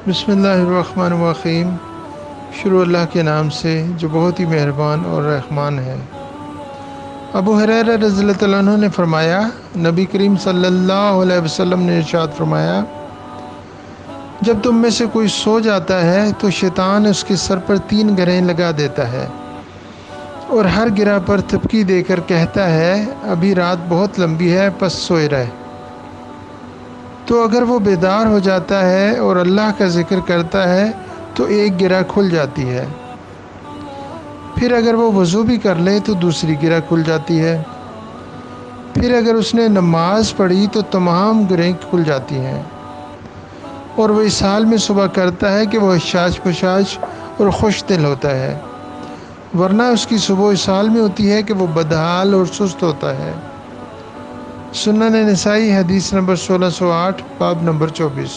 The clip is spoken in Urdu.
بسم اللہ الرحمن الرحیم۔ شروع اللہ کے نام سے جو بہت ہی مہربان اور رحمان ہے۔ ابو ہریرہ رضی اللہ تعالیٰ عنہ نے فرمایا، نبی کریم صلی اللہ علیہ وسلم نے ارشاد فرمایا، جب تم میں سے کوئی سو جاتا ہے تو شیطان اس کے سر پر 3 گرہیں لگا دیتا ہے اور ہر گرہ پر تھپکی دے کر کہتا ہے، ابھی رات بہت لمبی ہے، پس سوئے رہ۔ تو اگر وہ بیدار ہو جاتا ہے اور اللہ کا ذکر کرتا ہے تو ایک گرہ کھل جاتی ہے، پھر اگر وہ وضو بھی کر لے تو دوسری گرہ کھل جاتی ہے، پھر اگر اس نے نماز پڑھی تو تمام گرہیں کھل جاتی ہیں، اور وہ اس حال میں صبح کرتا ہے کہ وہ حشاش پشاش اور خوش دل ہوتا ہے، ورنہ اس کی صبح اس حال میں ہوتی ہے کہ وہ بدحال اور سست ہوتا ہے۔ سنن نسائی حدیث نمبر 1608 باب نمبر 24۔